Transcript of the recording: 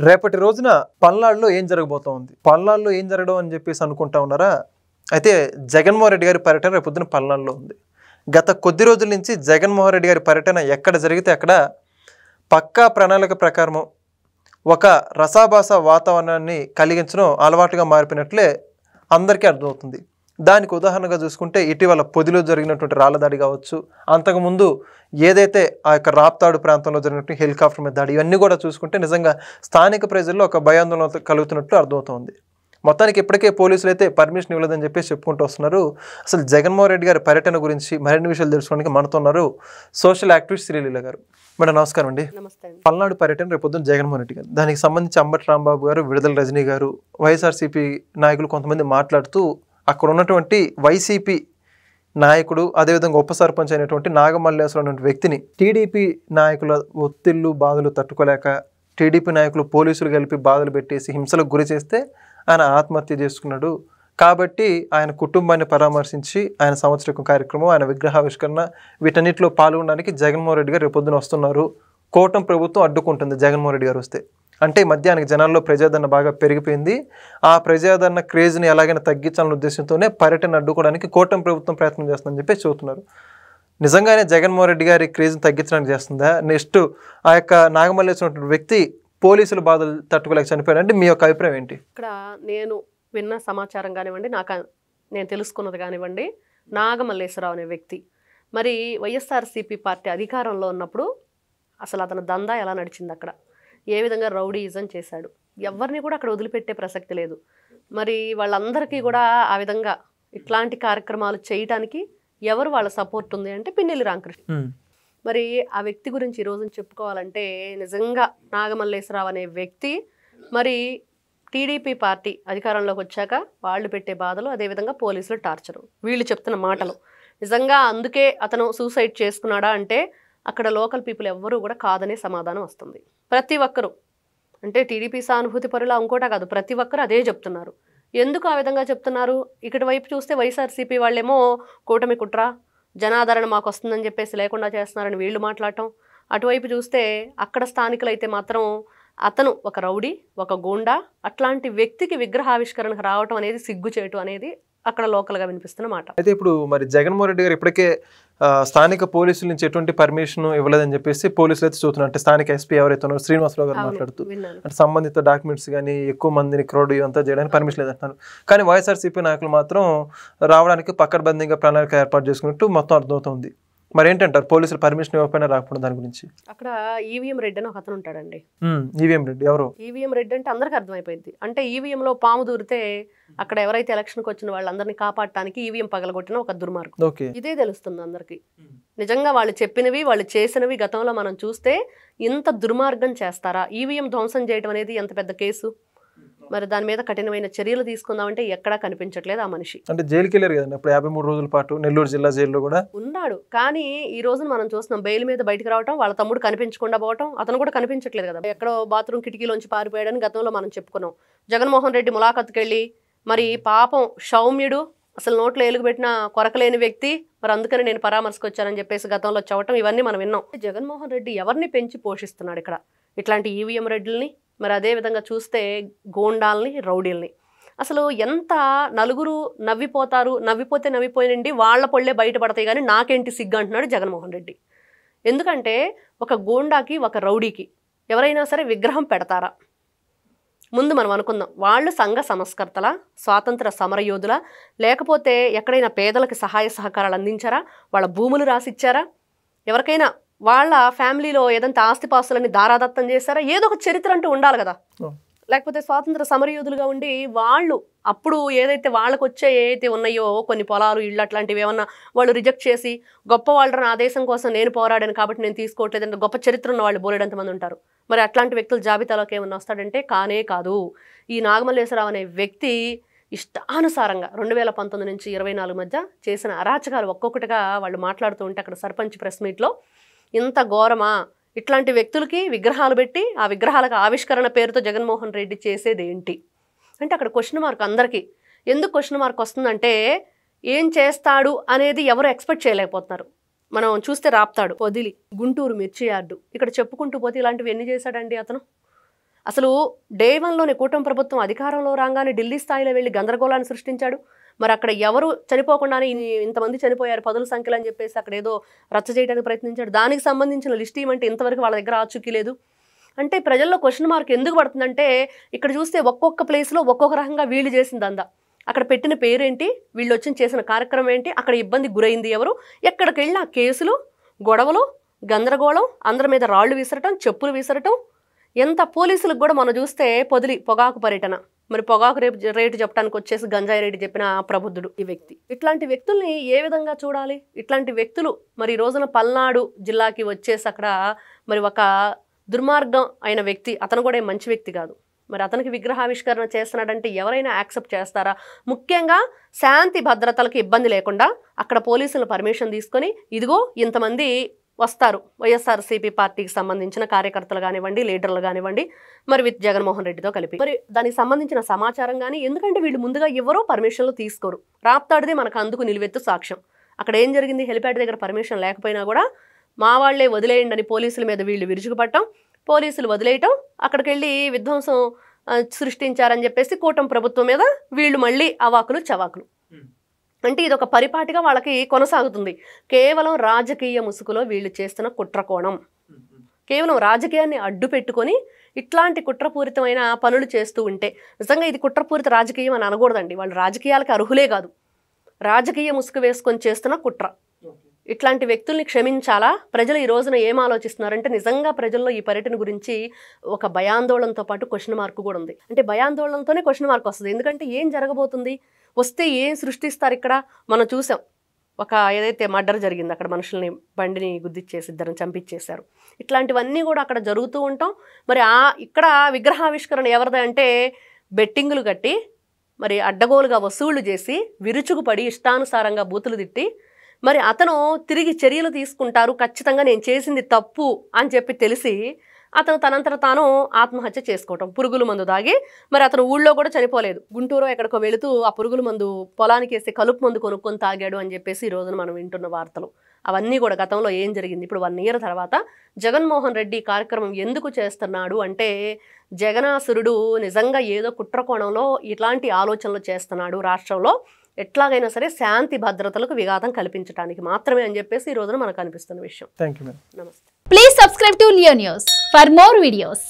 రేపటి రోజున పల్నాడులో ఏం జరగబోతోంది? పల్నాడులో ఏం జరగడం అని చెప్పేసి అనుకుంటా ఉన్నారా? అయితే జగన్మోహన్ రెడ్డి గారి పర్యటన రేపు పొద్దున పల్నాడులో ఉంది. గత కొద్ది రోజుల నుంచి జగన్మోహన్ రెడ్డి గారి పర్యటన ఎక్కడ జరిగితే అక్కడ పక్కా ప్రణాళిక ప్రకారము ఒక రసాభాస వాతావరణాన్ని కలిగించడం అలవాటుగా మారిపోయినట్లే అందరికీ అర్థమవుతుంది. దానికి ఉదాహరణగా చూసుకుంటే ఇటీవల పొదిలో జరిగినటువంటి రాళ్లదాడి కావచ్చు, అంతకుముందు ఏదైతే ఆ యొక్క రాప్తాడు ప్రాంతంలో జరిగినటువంటి హెలికాప్టర్ మీద దాడి, ఇవన్నీ కూడా చూసుకుంటే నిజంగా స్థానిక ప్రజల్లో ఒక భయాందోళన కలుగుతున్నట్లు అర్థమవుతోంది. మొత్తానికి ఇప్పటికే పోలీసులు అయితే పర్మిషన్ ఇవ్వలేదని చెప్పేసి చెప్పుకుంటూ వస్తున్నారు. అసలు జగన్మోహన్ రెడ్డి గారి పర్యటన గురించి మరిన్ని విషయాలు తెలుసుకోవడానికి మనతో ఉన్నారు సోషల్ యాక్టివిస్ట్ శ్రీలీల గారు. మేడం నమస్కారం అండి. పల్నాడు పర్యటన రేపు పొద్దున్న జగన్మోహన్ రెడ్డి గారు, దానికి సంబంధించి అంబటి రాంబాబు గారు, విడుదల రజనీ గారు, వైఎస్ఆర్సీపీ నాయకులు కొంతమంది మాట్లాడుతూ అక్కడ ఉన్నటువంటి వైసీపీ నాయకుడు అదేవిధంగా ఉప సర్పంచ్ అయినటువంటి నాగమల్లేశ్వరం అనే వ్యక్తిని టీడీపీ నాయకుల ఒత్తిళ్లు బాధలు తట్టుకోలేక టీడీపీ నాయకులు పోలీసులు కలిపి బాధలు పెట్టేసి హింసలకు గురి చేస్తే ఆయన ఆత్మహత్య చేసుకున్నాడు. కాబట్టి ఆయన కుటుంబాన్ని పరామర్శించి ఆయన సంవత్సరిక కార్యక్రమం, ఆయన విగ్రహావిష్కరణ వీటన్నిటిలో పాల్గొనడానికి జగన్మోహన్ రెడ్డి గారు రేపు పొద్దున వస్తున్నారు. కూటమి ప్రభుత్వం అడ్డుకుంటుంది జగన్మోహన్ రెడ్డి గారు వస్తే. అంటే మధ్యాహ్నం జనాల్లో ప్రజాదరణ బాగా పెరిగిపోయింది. ఆ ప్రజాదరణ క్రేజ్ని ఎలాగైనా తగ్గించాలనే ఉద్దేశంతోనే పర్యటన అడ్డుకోవడానికి కూటమి ప్రభుత్వం ప్రయత్నం చేస్తుందని చెప్పి చెబుతున్నారు. నిజంగానే జగన్మోహన్ రెడ్డి గారి క్రేజ్ని తగ్గించడానికి చేస్తుందా? నెక్స్ట్ ఆ యొక్క నాగమల్లేశ్వరం వ్యక్తి పోలీసుల బాధలు తట్టుకోలేక చనిపోయాడు అంటే మీ యొక్క అభిప్రాయం ఏంటి? ఇక్కడ నేను విన్న సమాచారం కానివ్వండి, నేను తెలుసుకున్నది కానివ్వండి, నాగమల్లేశ్వరరావు అనే వ్యక్తి మరి వైఎస్ఆర్సీపీ పార్టీ అధికారంలో ఉన్నప్పుడు అసలు అతని దందా ఎలా నడిచింది, అక్కడ ఏ విధంగా రౌడీయిజం చేశాడు, ఎవరిని కూడా అక్కడ వదిలిపెట్టే ప్రసక్తి లేదు. మరి వాళ్ళందరికీ కూడా ఆ విధంగా ఇట్లాంటి కార్యక్రమాలు చేయటానికి ఎవరు వాళ్ళ సపోర్ట్ ఉంది అంటే పిన్నెల్లి రామకృష్ణ. మరి ఆ వ్యక్తి గురించి ఈరోజు చెప్పుకోవాలంటే నిజంగా నాగమల్లేశ్వరరావు అనే వ్యక్తి మరి టీడీపీ పార్టీ అధికారంలోకి వచ్చాక వాళ్ళు పెట్టే బాధలు, అదేవిధంగా పోలీసులు టార్చరు, వీళ్ళు చెప్తున్న మాటలు నిజంగా అందుకే అతను సూసైడ్ చేసుకున్నాడా అంటే అక్కడ లోకల్ పీపుల్ ఎవ్వరూ కూడా కాదనే సమాధానం వస్తుంది. ప్రతి ఒక్కరూ అంటే టీడీపీ సానుభూతి పరులా ఇంకోటా కాదు, ప్రతి ఒక్కరు అదే చెప్తున్నారు. ఎందుకు ఆ విధంగా చెప్తున్నారు? ఇక్కడ వైపు చూస్తే వైఎస్ఆర్సీపీ వాళ్ళేమో కూటమి కుట్ర, జనాదరణ మాకు వస్తుందని చెప్పేసి లేకుండా చేస్తున్నారని వీళ్ళు మాట్లాడటం, అటువైపు చూస్తే అక్కడ స్థానికులు అయితే మాత్రం అతను ఒక రౌడీ, ఒక గూండా, అట్లాంటి వ్యక్తికి విగ్రహావిష్కరణకు రావటం అనేది సిగ్గు చేయటం అనేది అక్కడ లోకల్గా వినిపిస్తున్న మాట. అయితే ఇప్పుడు మరి జగన్మోహన్ రెడ్డి గారు ఇప్పటికే స్థానిక పోలీసుల నుంచి ఎటువంటి పర్మిషన్ ఇవ్వలేదని చెప్పేసి పోలీసులు అయితే చూస్తున్నారు. అంటే స్థానిక ఎస్పీ ఎవరైతే ఉన్నారో శ్రీనివాసరావు గారు మాట్లాడుతూ అంటే సంబంధిత డాక్యుమెంట్స్ కానీ ఎక్కువ మందిని క్రౌడ్ ఇవంతా చేయడానికి పర్మిషన్ లేదంటున్నారు. కానీ వైఎస్ఆర్సీపీ నాయకులు మాత్రం రావడానికి పక్కడబందీగా ప్రణాళిక ఏర్పాటు చేసుకున్నట్టు మొత్తం అర్థమవుతుంది. మరి ఏంటంటారు పోలీసులు పర్మిషన్ ఇవ్వకపోయినా రాకపోవడం దాని గురించి? అక్కడ ఈవీఎం రెడ్డి అని ఒక అతను ఉంటాడండి. ఈవీఎం రెడ్డి ఎవరు? ఈవీఎం రెడ్డి అంటే అందరికి అర్థమైపోయింది. అంటే ఈవీఎంలో పాము దూరితే అక్కడ ఎవరైతే ఎలక్షన్కి వచ్చిన వాళ్ళందరినీ కాపాడటానికి ఈవీఎం పగలగొట్టిన ఒక దుర్మార్గం. ఇదే తెలుస్తుంది అందరికి. నిజంగా వాళ్ళు చెప్పినవి, వాళ్ళు చేసినవి గతంలో మనం చూస్తే ఇంత దుర్మార్గం చేస్తారా? ఈవీఎం ధ్వంసం చేయడం అనేది ఎంత పెద్ద కేసు. మరి దాని మీద కఠినమైన చర్యలు తీసుకుందామంటే ఎక్కడా కనిపించట్లేదు ఆ మనిషి. అంటే జైలుకి వెళ్ళారు కదండి అప్పుడు 53 రోజుల పాటు నెల్లూరు జిల్లా జైల్లో కూడా ఉన్నాడు. కానీ ఈ రోజు మనం చూస్తున్నాం బెయిల్ మీద బయటకు రావటం, వాళ్ళ తమ్ముడు కనిపించకుండా పోవటం, అతను కూడా కనిపించట్లేదు కదా. ఎక్కడో బాత్రూమ్ కిటికీలోంచి పారిపోయాడని గతంలో మనం చెప్పుకున్నాం. జగన్మోహన్ రెడ్డి ములాఖత్కి వెళ్ళి మరి పాపం సౌమ్యుడు, అసలు నోట్లో ఎలుగు పెట్టిన కొరకలేని వ్యక్తి, మరి అందుకని నేను పరామర్శకు వచ్చానని చెప్పేసి గతంలో చెప్పటం ఇవన్నీ మనం విన్నాం. జగన్మోహన్ రెడ్డి ఎవరిని పెంచి పోషిస్తున్నాడు ఇక్కడ? ఇట్లాంటి ఈవీఎం రెడ్డిల్ని, మరి అదేవిధంగా చూస్తే గోండాల్ని, రౌడీల్ని. అసలు ఎంత నలుగురు నవ్విపోతారు, నవ్విపోతే నవ్విపోయినండి వాళ్ళ పొళ్ళే బయటపడతాయి కానీ నాకేంటి సిగ్గు అంటున్నాడు జగన్మోహన్ రెడ్డి. ఎందుకంటే ఒక గోండాకి, ఒక రౌడీకి ఎవరైనా సరే విగ్రహం పెడతారా? ముందు మనం అనుకుందాం, వాళ్ళు సంఘ సంస్కర్తల, స్వాతంత్ర సమరయోధుల, లేకపోతే ఎక్కడైనా పేదలకు సహాయ సహకారాలు అందించారా? వాళ్ళ భూములు రాసిచ్చారా? ఎవరికైనా వాళ్ళ ఫ్యామిలీలో ఏదంతా ఆస్తిపాస్తులని దారాదత్తం చేశారా? ఏదో ఒక చరిత్ర అంటూ ఉండాలి కదా. లేకపోతే స్వాతంత్ర సమరయోధులుగా ఉండి వాళ్ళు అప్పుడు ఏదైతే వాళ్ళకు వచ్చే ఏదైతే ఉన్నాయో కొన్ని పొలాలు, ఇళ్ళు అట్లాంటివి ఏమన్నా వాళ్ళు రిజెక్ట్ చేసి గొప్ప వాళ్ళని ఆ దేశం కోసం నేను పోరాడాను కాబట్టి నేను తీసుకోవట్లేదంటే గొప్ప చరిత్ర ఉన్న వాళ్ళు బోలెడంతమంది ఉంటారు. మరి అట్లాంటి వ్యక్తుల జాబితాలోకి ఏమన్నా వస్తాడంటే కానే కాదు. ఈ నాగమల్లేశ్వరరావు అనే వ్యక్తి ఇష్టానుసారంగా 2019 నుంచి 24 మధ్య చేసిన అరాచకాలు ఒక్కొక్కటిగా వాళ్ళు మాట్లాడుతూ ఉంటే అక్కడ సర్పంచ్ ప్రెస్ మీట్లో ఇంత ఘోరమా, ఇట్లాంటి వ్యక్తులకి విగ్రహాలు పెట్టి ఆ విగ్రహాలకు ఆవిష్కరణ పేరుతో జగన్మోహన్ రెడ్డి చేసేది ఏంటి అంటే అక్కడ క్వశ్చన్ మార్క్ అందరికీ. ఎందుకు క్వశ్చన్ మార్క్ వస్తుందంటే ఏం చేస్తాడు అనేది ఎవరు ఎక్స్పెక్ట్ చేయలేకపోతున్నారు. మనం చూస్తే రాప్తాడు, పొదిలి, గుంటూరు మిర్చి యార్డు, ఇక్కడ చెప్పుకుంటూ పోతే ఇలాంటివి ఎన్ని చేశాడండి అతను. అసలు డే 1లోనే కూటమి ప్రభుత్వం అధికారంలో రాగానే ఢిల్లీ స్థాయిలో వెళ్ళి గందరగోళాన్ని సృష్టించాడు. మరి అక్కడ ఎవరు చనిపోకుండానే ఇంతమంది చనిపోయారు పదుల సంఖ్యలో అని చెప్పేసి అక్కడ ఏదో రచ్చ చేయడానికి ప్రయత్నించాడు. దానికి సంబంధించిన లిస్ట్ ఇవ్వమంటే ఇంతవరకు వాళ్ళ దగ్గర ఆచూకీ లేదు. అంటే ప్రజల్లో క్వశ్చన్ మార్క్ ఎందుకు పడుతుందంటే ఇక్కడ చూస్తే ఒక్కొక్క ప్లేస్లో ఒక్కొక్క రకంగా వీళ్ళు చేసిన దందా, అక్కడ పెట్టిన పేరేంటి, వీళ్ళు వచ్చి చేసిన కార్యక్రమం ఏంటి, అక్కడ ఇబ్బంది గురైంది ఎవరు, ఎక్కడికి వెళ్ళిన కేసులు, గొడవలు, గందరగోళం, అందరి మీద రాళ్లు విసరటం, చెప్పులు విసరటం. ఎంత పోలీసులకు కూడా మనం చూస్తే పొగాకు పర్యటన, మరి పొగాకు రేటు చెప్పడానికి వచ్చేసి గంజాయి రేటు చెప్పిన ప్రబుద్ధుడు ఈ వ్యక్తి. ఇట్లాంటి వ్యక్తుల్ని ఏ విధంగా చూడాలి? ఇట్లాంటి వ్యక్తులు మరి ఈ రోజున పల్నాడు జిల్లాకి వచ్చేసి అక్కడ మరి ఒక దుర్మార్గం అయిన వ్యక్తి, అతను కూడా మంచి వ్యక్తి కాదు. మరి అతనికి విగ్రహావిష్కరణ చేస్తున్నాడంటే ఎవరైనా యాక్సెప్ట్ చేస్తారా? ముఖ్యంగా శాంతి భద్రతలకు ఇబ్బంది లేకుండా అక్కడ పోలీసుల పర్మిషన్ తీసుకొని ఇదిగో ఇంతమంది వస్తారు, వైఎస్ఆర్సీపీ పార్టీకి సంబంధించిన కార్యకర్తలు కానివ్వండి, లీడర్లు కానివ్వండి, మరి విత్ జగన్మోహన్ రెడ్డితో కలిపి మరి దానికి సంబంధించిన సమాచారం కానీ, ఎందుకంటే వీళ్ళు ముందుగా ఎవరో పర్మిషన్లు తీసుకోరు. రాప్తాడిదే మనకు అందుకు నిలువెత్తు సాక్ష్యం. అక్కడ ఏం జరిగింది, హెలిప్యాడ్ దగ్గర పర్మిషన్ లేకపోయినా కూడా మా వాళ్లే వదిలేయండి అని పోలీసుల మీద వీళ్ళు విరుచుకుపట్టడం, పోలీసులు వదిలేయటం, అక్కడికి వెళ్ళి విధ్వంసం సృష్టించారని చెప్పేసి కూటమి ప్రభుత్వం మీద వీళ్ళు మళ్ళీ అవాకులు చవాకులు. అంటే ఇది ఒక పరిపాటిగా వాళ్ళకి కొనసాగుతుంది. కేవలం రాజకీయ ముసుగులో వీళ్ళు చేస్తున్న కుట్రకోణం, కేవలం రాజకీయాన్ని అడ్డు పెట్టుకొని ఇట్లాంటి కుట్రపూరితమైన పనులు చేస్తూ ఉంటే నిజంగా ఇది కుట్రపూరిత రాజకీయం అని అనకూడదండి. వాళ్ళు రాజకీయాలకు అర్హులే కాదు, రాజకీయ ముసుగు వేసుకొని చేస్తున్న కుట్ర. ఇట్లాంటి వ్యక్తుల్ని క్షమించాలా? ప్రజలు ఈ రోజున ఏం ఆలోచిస్తున్నారంటే నిజంగా ప్రజల్లో ఈ పర్యటన గురించి ఒక భయాందోళనతో పాటు క్వశ్చన్ మార్క్ కూడా ఉంది. అంటే భయాందోళనతోనే క్వశ్చన్ మార్క్ వస్తుంది. ఎందుకంటే ఏం జరగబోతుంది, వస్తే ఏం సృష్టిస్తారు ఇక్కడ? మనం చూసాం ఒక ఏదైతే మర్డర్ జరిగింది, అక్కడ మనుషుల్ని బండిని గుద్దిచ్చేసి ఇద్దరిని చంపించేశారు. ఇట్లాంటివన్నీ కూడా అక్కడ జరుగుతూ ఉంటాం. మరి ఇక్కడ విగ్రహావిష్కరణ ఎవరిది అంటే బెట్టింగులు కట్టి మరి అడ్డగోలుగా వసూళ్లు చేసి విరుచుకుపడి ఇష్టానుసారంగా బూతులు తిట్టి మరి అతను తిరిగి చర్యలు తీసుకుంటారు, ఖచ్చితంగా నేను చేసింది తప్పు అని చెప్పి తెలిసి అతను తనంతట తాను ఆత్మహత్య చేసుకోవటం, పురుగుల మందు దాగి. మరి అతను ఊళ్ళో కూడా చనిపోలేదు, గుంటూరు ఎక్కడికో వెళుతూ ఆ పురుగుల మందు పొలానికి వేసి కలుపు మందు కొనుక్కొని తాగాడు అని చెప్పేసి ఈ రోజున మనం వింటున్న వార్తలు. అవన్నీ కూడా గతంలో ఏం జరిగింది. ఇప్పుడు 1 year తర్వాత జగన్మోహన్ రెడ్డి కార్యక్రమం ఎందుకు చేస్తున్నాడు అంటే జగనాసురుడు నిజంగా ఏదో కుట్రకోణంలో ఇట్లాంటి ఆలోచనలు చేస్తున్నాడు, రాష్ట్రంలో ఎట్లాగైనా సరే శాంతి భద్రతలకు విఘాతం కల్పించడానికి మాత్రమే అని చెప్పేసి ఈ రోజున మనకు అనిపిస్తున్న విషయం. Thank you madam. నమస్తే. Please subscribe to Leo News for more videos.